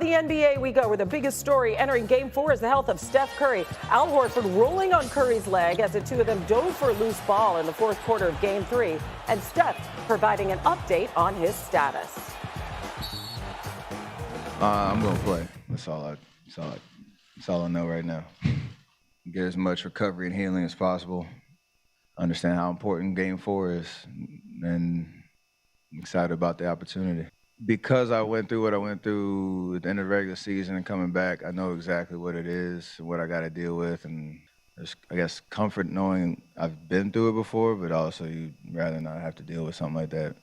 the NBA we go, where the biggest story entering Game 4 is the health of Steph Curry. Al Horford rolling on Curry's leg as the two of them dove for a loose ball in the fourth quarter of Game 3, and Steph providing an update on his status. I'm gonna play. That's all I know right now. Get as much recovery and healing as possible. Understand how important Game 4 is, and I'm excited about the opportunity. Because I went through what I went through at the end of the regular season and coming back, I know exactly what it is and what I got to deal with, and there's, I guess, comfort knowing I've been through it before, but also you'd rather not have to deal with something like that.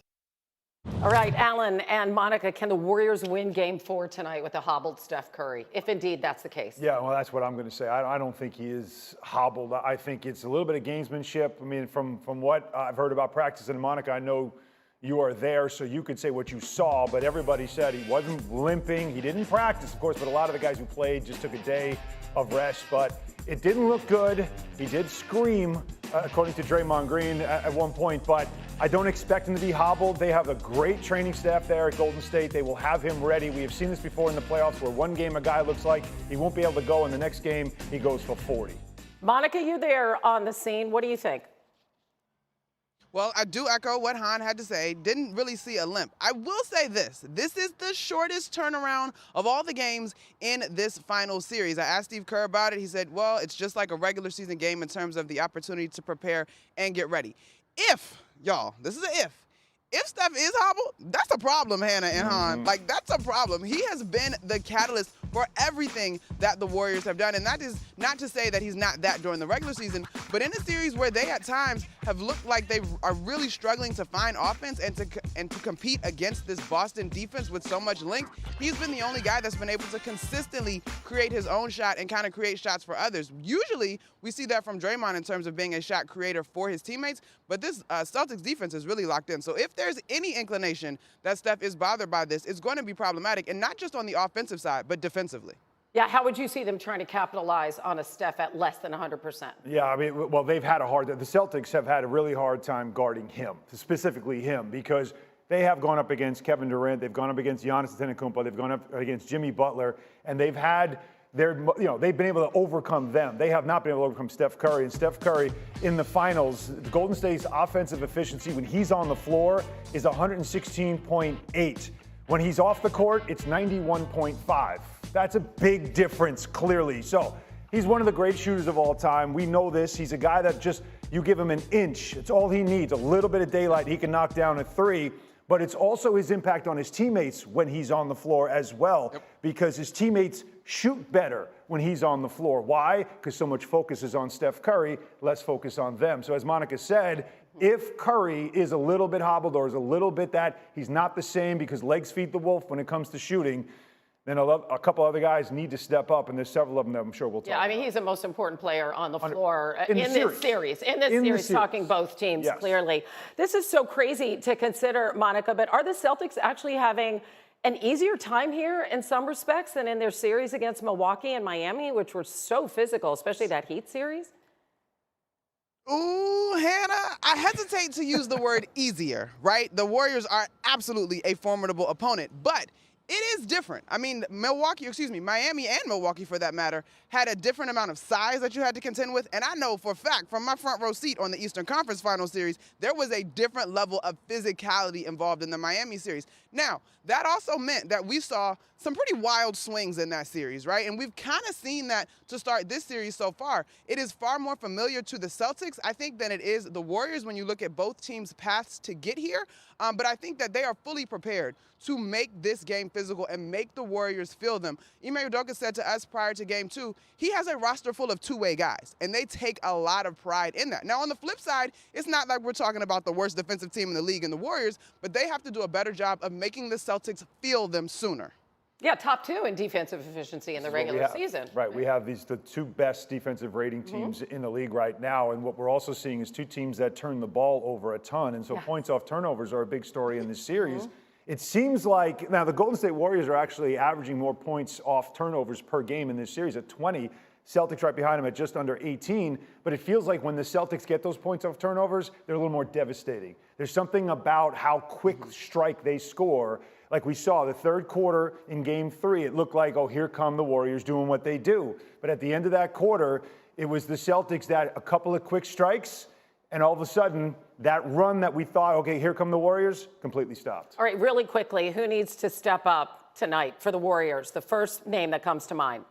All right, Alan and Monica, can the Warriors win Game 4 tonight with a hobbled Steph Curry, if indeed that's the case? Yeah, well, that's what I'm going to say. I don't think he is hobbled. I think it's a little bit of gamesmanship. I mean, from what I've heard about practice, and Monica, I know you are there, so you could say what you saw, but everybody said he wasn't limping. He didn't practice, of course, but a lot of the guys who played just took a day of rest, but it didn't look good. He did scream, according to Draymond Green at one point, but I don't expect him to be hobbled. They have a great training staff there at Golden State. They will have him ready. We have seen this before in the playoffs where one game a guy looks like he won't be able to go, and the next game he goes for 40. Monica, you're there on the scene. What do you think? Well, I do echo what Han had to say. Didn't really see a limp. I will say this. This is the shortest turnaround of all the games in this final series. I asked Steve Kerr about it. He said, well, it's just like a regular season game in terms of the opportunity to prepare and get ready. If, y'all, this is an if Steph is hobbled, that's a problem, Hannah and Han. Like, that's a problem. He has been the catalyst for everything that the Warriors have done. And that is not to say that he's not that during the regular season, but in a series where they at times have looked like they are really struggling to find offense and to compete against this Boston defense with so much length, he's been the only guy that's been able to consistently create his own shot and kind of create shots for others. Usually, we see that from Draymond in terms of being a shot creator for his teammates, but this Celtics defense is really locked in. So if there's any inclination that Steph is bothered by this, it's going to be problematic, and not just on the offensive side, but defensively. Yeah, how would you see them trying to capitalize on a Steph at less than 100%? Yeah, I mean, well, the Celtics have had a really hard time guarding him, specifically him, because they have gone up against Kevin Durant, they've gone up against Giannis Antetokounmpo, they've gone up against Jimmy Butler, and they've been able to overcome them. They have not been able to overcome Steph Curry. And Steph Curry in the finals, Golden State's offensive efficiency when he's on the floor is 116.8. When he's off the court, it's 91.5. That's a big difference, clearly. So he's one of the great shooters of all time. We know this. He's a guy that just, you give him an inch. It's all he needs. A little bit of daylight. He can knock down a three. But it's also his impact on his teammates when he's on the floor as well, because his teammates shoot better when he's on the floor. Why? Because so much focus is on Steph Curry, less focus on them. So as Monica said, if Curry is a little bit hobbled or is a little bit that he's not the same because legs feed the wolf when it comes to shooting, then a couple other guys need to step up, and there's several of them that I'm sure we'll talk about. Yeah, I mean, he's the most important player on the floor in this series, talking both teams, clearly. This is so crazy to consider, Monica, but are the Celtics actually having an easier time here in some respects than in their series against Milwaukee and Miami, which were so physical, especially that Heat series? Ooh, Hannah, I hesitate to use the word easier, right? The Warriors are absolutely a formidable opponent, but it is different. I mean, Miami and Milwaukee, for that matter, had a different amount of size that you had to contend with. And I know for a fact, from my front row seat on the Eastern Conference Final Series, there was a different level of physicality involved in the Miami series. Now, that also meant that we saw some pretty wild swings in that series, right? And we've kind of seen that to start this series so far. It is far more familiar to the Celtics, I think, than it is the Warriors when you look at both teams' paths to get here. But I think that they are fully prepared to make this game physical and make the Warriors feel them. Ime Udoka said to us prior to Game 2, he has a roster full of two-way guys, and they take a lot of pride in that. Now, on the flip side, it's not like we're talking about the worst defensive team in the league in the Warriors, but they have to do a better job of making the Celtics feel them sooner. Yeah, top two in defensive efficiency in the regular season. Right, we have the two best defensive rating teams in the league right now, and what we're also seeing is two teams that turn the ball over a ton, and so points off turnovers are a big story in this series. It seems like, now the Golden State Warriors are actually averaging more points off turnovers per game in this series at 20. Celtics right behind them at just under 18, but it feels like when the Celtics get those points off turnovers, they're a little more devastating. There's something about how quick strike they score Like we saw the third quarter in Game 3, it looked like, oh, here come the Warriors doing what they do. But at the end of that quarter, it was the Celtics that a couple of quick strikes, and all of a sudden, that run that we thought, okay, here come the Warriors, completely stopped. All right, really quickly, who needs to step up tonight for the Warriors? The first name that comes to mind.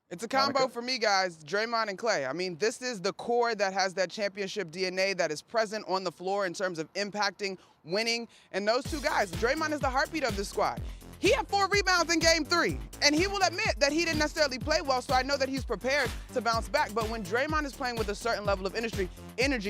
It's a combo for me, guys, Draymond and Klay. I mean, this is the core that has that championship DNA that is present on the floor in terms of impacting, winning. And those two guys, Draymond is the heartbeat of this squad. He had 4 rebounds in Game 3, and he will admit that he didn't necessarily play well, so I know that he's prepared to bounce back. But when Draymond is playing with a certain level of energy,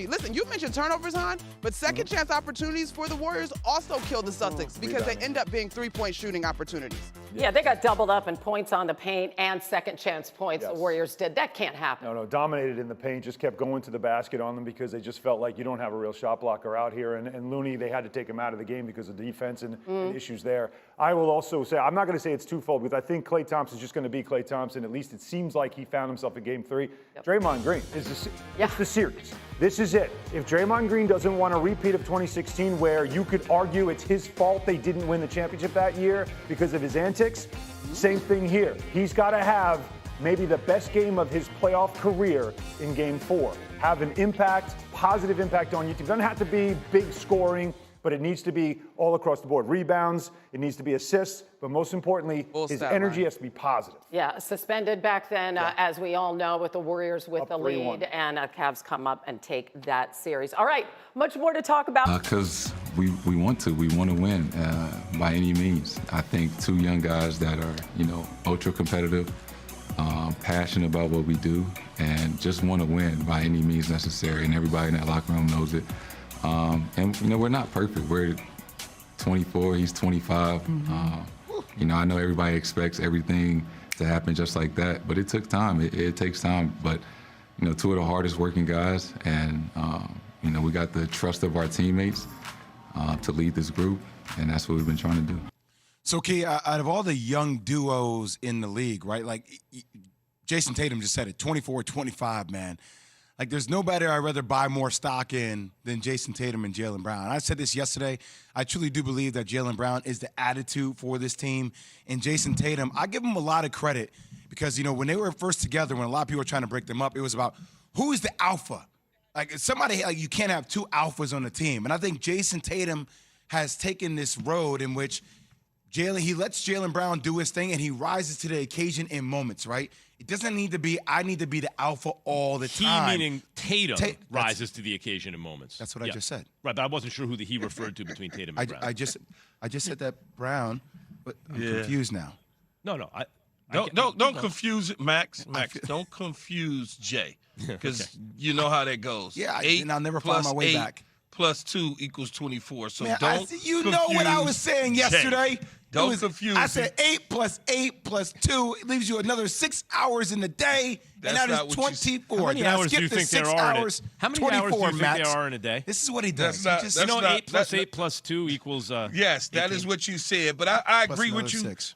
listen, you mentioned turnovers, Han, but second chance opportunities for the Warriors also kill the Celtics because they end up being 3-point shooting opportunities. Yeah, they got doubled up in points on the paint and second chance points. The Warriors did. That can't happen. No, dominated in the paint, just kept going to the basket on them because they just felt like you don't have a real shot blocker out here. And Looney, they had to take him out of the game because of defense and issues there. I will also say, I'm not going to say it's twofold because I think Klay Thompson is just going to be Klay Thompson. At least it seems like he found himself in Game 3. Draymond Green is it's the series. This is it. If Draymond Green doesn't want a repeat of 2016 where you could argue it's his fault they didn't win the championship that year because of his antics, same thing here. He's got to have maybe the best game of his playoff career in Game 4. Have an impact, positive impact on your team. It doesn't have to be big scoring, but it needs to be all across the board. Rebounds, it needs to be assists, but most importantly, his energy has to be positive. Yeah, suspended back then, as we all know, with the Warriors with the lead, and Cavs come up and take that series. All right, much more to talk about. Because we want to win by any means. I think 2 young guys that are, ultra competitive, passionate about what we do, and just want to win by any means necessary, and everybody in that locker room knows it. And we're not perfect. We're 24, he's 25. I know everybody expects everything to happen just like that, but it took time. It takes time. But 2 of the hardest working guys, and we got the trust of our teammates to lead this group, and that's what we've been trying to do. So, Key, out of all the young duos in the league, right? Like Jason Tatum just said it, 24, 25, man. Like, there's nobody I'd rather buy more stock in than Jason Tatum and Jaylen Brown. I said this yesterday. I truly do believe that Jaylen Brown is the attitude for this team. And Jason Tatum, I give him a lot of credit because, when they were first together, when a lot of people were trying to break them up, it was about who is the alpha? Like, you can't have 2 alphas on the team. And I think Jason Tatum has taken this road in which he lets Jaylen Brown do his thing, and he rises to the occasion in moments, right? It doesn't need to be, I need to be the alpha all the time. He, meaning Tatum, rises to the occasion in moments. That's what I just said. Right, but I wasn't sure who the he referred to between Tatum and Brown. I just said that Brown, but I'm confused now. No. Don't confuse it, Max. Don't confuse Jay, because you know how that goes. Yeah, and I'll never find my way back. Plus 2 equals 24. So Man, don't. You know what I was saying yesterday. Don't confuse. I said 8 plus 2. It leaves you another 6 hours in the day, and that is 24. How many hours do you think there are in it? How many hours do you think there are in a day? This is what he does. 8 plus 8 plus 2 equals. Yes, that is what you said. But I agree with you. 6.